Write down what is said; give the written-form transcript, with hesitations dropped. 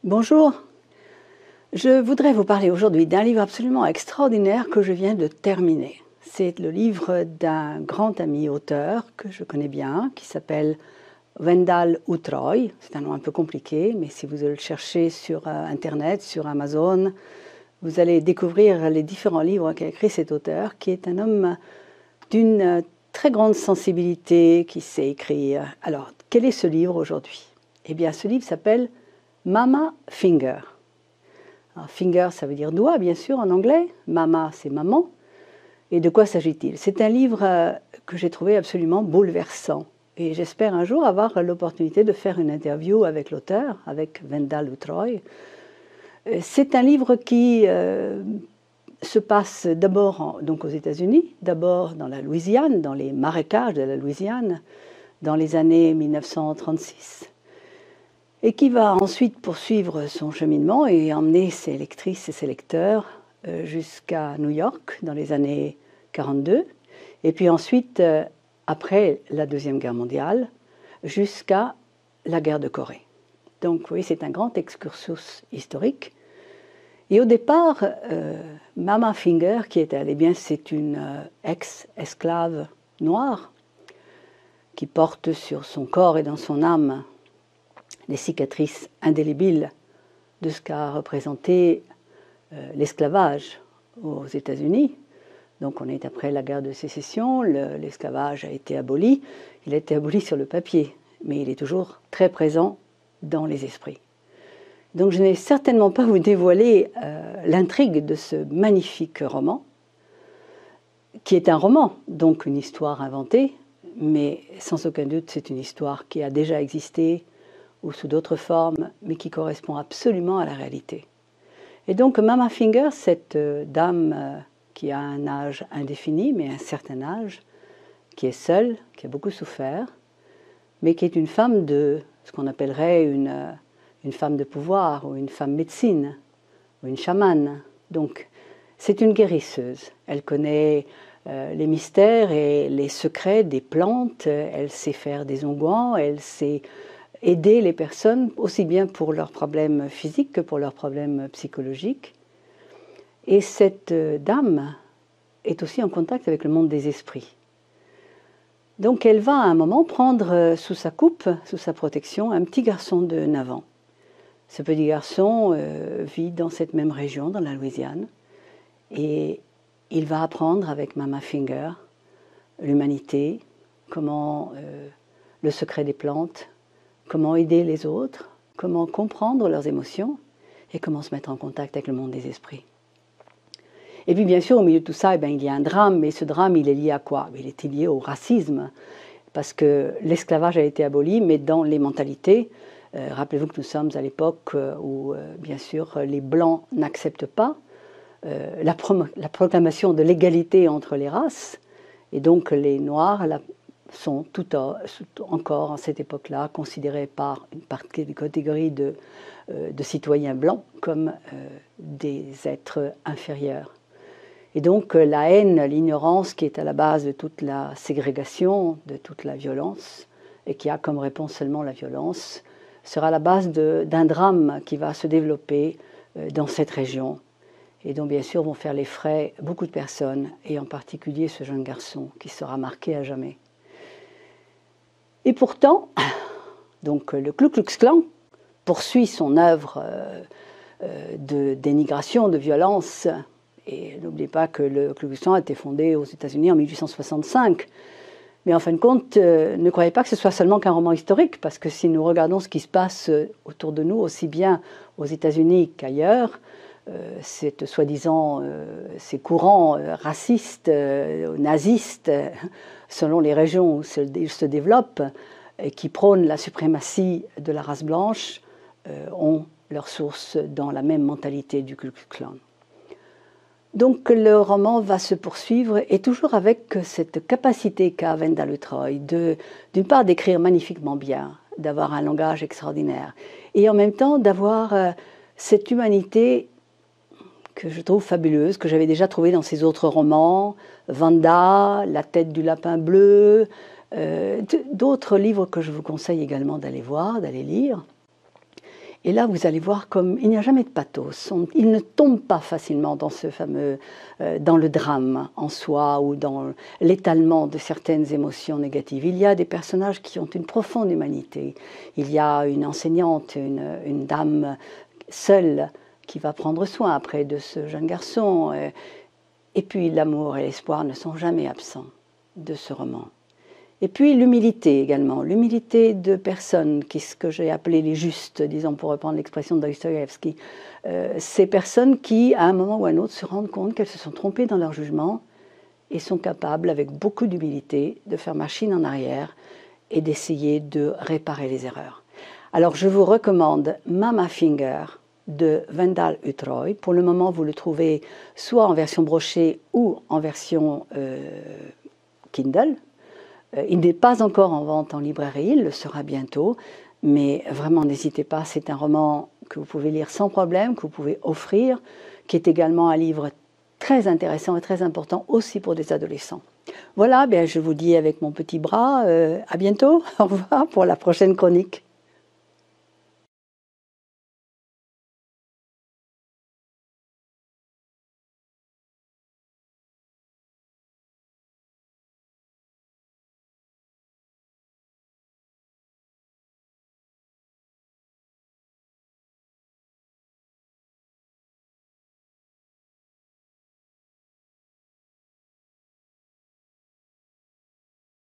Bonjour, je voudrais vous parler aujourd'hui d'un livre absolument extraordinaire que je viens de terminer. C'est le livre d'un grand ami auteur que je connais bien, qui s'appelle Wendell Utroy. C'est un nom un peu compliqué, mais si vous le cherchez sur Internet, sur Amazon, vous allez découvrir les différents livres qu'a écrit cet auteur, qui est un homme d'une très grande sensibilité, qui sait écrire. Alors, quel est ce livre aujourd'hui? Eh bien, ce livre s'appelle Mama Finger. Alors, finger, ça veut dire doigt, bien sûr, en anglais. Mama, c'est maman. Et de quoi s'agit-il? C'est un livre que j'ai trouvé absolument bouleversant. Et j'espère un jour avoir l'opportunité de faire une interview avec l'auteur, avec Wendell Utroy. C'est un livre qui se passe d'abord donc aux États-Unis, d'abord dans la Louisiane, dans les marécages de la Louisiane, dans les années 1936. Et qui va ensuite poursuivre son cheminement et emmener ses lectrices et ses lecteurs jusqu'à New York dans les années 42, et puis ensuite, après la Deuxième Guerre mondiale, jusqu'à la guerre de Corée. Donc oui, c'est un grand excursus historique. Et au départ, Mama Finger, qui est elle, eh bien, c'est une ex-esclave noire qui porte sur son corps et dans son âme des cicatrices indélébiles de ce qu'a représenté l'esclavage aux États-Unis. Donc on est après la guerre de sécession, l'esclavage a été aboli. Il a été aboli sur le papier, mais il est toujours très présent dans les esprits. Donc je n'ai certainement pas vous dévoiler l'intrigue de ce magnifique roman, qui est un roman, donc une histoire inventée, mais sans aucun doute c'est une histoire qui a déjà existé, ou sous d'autres formes, mais qui correspond absolument à la réalité. Et donc Mama Finger, cette dame qui a un âge indéfini, mais un certain âge, qui est seule, qui a beaucoup souffert, mais qui est une femme de ce qu'on appellerait une femme de pouvoir, ou une femme médecine, ou une chamane. Donc c'est une guérisseuse. Elle connaît les mystères et les secrets des plantes, elle sait faire des onguents, elle sait aider les personnes, aussi bien pour leurs problèmes physiques que pour leurs problèmes psychologiques. Et cette dame est aussi en contact avec le monde des esprits. Donc elle va à un moment prendre sous sa coupe, sous sa protection, un petit garçon de 9 ans. Ce petit garçon vit dans cette même région, dans la Louisiane, et il va apprendre avec Mama Finger l'humanité, comment le secret des plantes, comment aider les autres, comment comprendre leurs émotions et comment se mettre en contact avec le monde des esprits. Et puis bien sûr, au milieu de tout ça, il y a un drame, mais ce drame, il est lié à quoi? Il est lié au racisme, parce que l'esclavage a été aboli, mais dans les mentalités, rappelez-vous que nous sommes à l'époque où, bien sûr, les Blancs n'acceptent pas la proclamation de l'égalité entre les races, et donc les Noirs sont encore, en cette époque-là, considérés par une partie des catégories de citoyens blancs comme des êtres inférieurs. Et donc la haine, l'ignorance qui est à la base de toute la ségrégation, de toute la violence, et qui a comme réponse seulement la violence, sera la base d'un drame qui va se développer dans cette région, et dont bien sûr vont faire les frais beaucoup de personnes, et en particulier ce jeune garçon qui sera marqué à jamais. Et pourtant, donc, le Ku Klux Klan poursuit son œuvre de dénigration, de violence. Et n'oubliez pas que le Ku Klux Klan a été fondé aux États-Unis en 1865. Mais en fin de compte, ne croyez pas que ce soit seulement qu'un roman historique, parce que si nous regardons ce qui se passe autour de nous, aussi bien aux États-Unis qu'ailleurs, ces courants racistes, nazistes, selon les régions où ils se développent, et qui prônent la suprématie de la race blanche, ont leur source dans la même mentalité du Ku Klux Klan. Donc le roman va se poursuivre, et toujours avec cette capacité qu'a Wendell Utroy d'une part d'écrire magnifiquement bien, d'avoir un langage extraordinaire, et en même temps d'avoir cette humanité que je trouve fabuleuse, que j'avais déjà trouvée dans ses autres romans, Vanda, La tête du lapin bleu, d'autres livres que je vous conseille également d'aller voir, d'aller lire. Et là, vous allez voir comme il n'y a jamais de pathos. Il ne tombe pas facilement dans ce fameux, dans le drame en soi ou dans l'étalement de certaines émotions négatives. Il y a des personnages qui ont une profonde humanité. Il y a une enseignante, une dame seule qui va prendre soin après de ce jeune garçon. Et puis l'amour et l'espoir ne sont jamais absents de ce roman. Et puis l'humilité également, l'humilité de personnes, ce que j'ai appelé les justes, disons pour reprendre l'expression de Dostoïevski, ces personnes qui, à un moment ou à un autre, se rendent compte qu'elles se sont trompées dans leur jugement et sont capables, avec beaucoup d'humilité, de faire machine en arrière et d'essayer de réparer les erreurs. Alors je vous recommande Mama Finger de Vendal Utroy. Pour le moment, vous le trouvez soit en version brochée ou en version Kindle. Il n'est pas encore en vente en librairie, il le sera bientôt, mais vraiment n'hésitez pas, c'est un roman que vous pouvez lire sans problème, que vous pouvez offrir, qui est également un livre très intéressant et très important aussi pour des adolescents. Voilà, je vous dis avec mon petit bras, à bientôt, au revoir pour la prochaine chronique.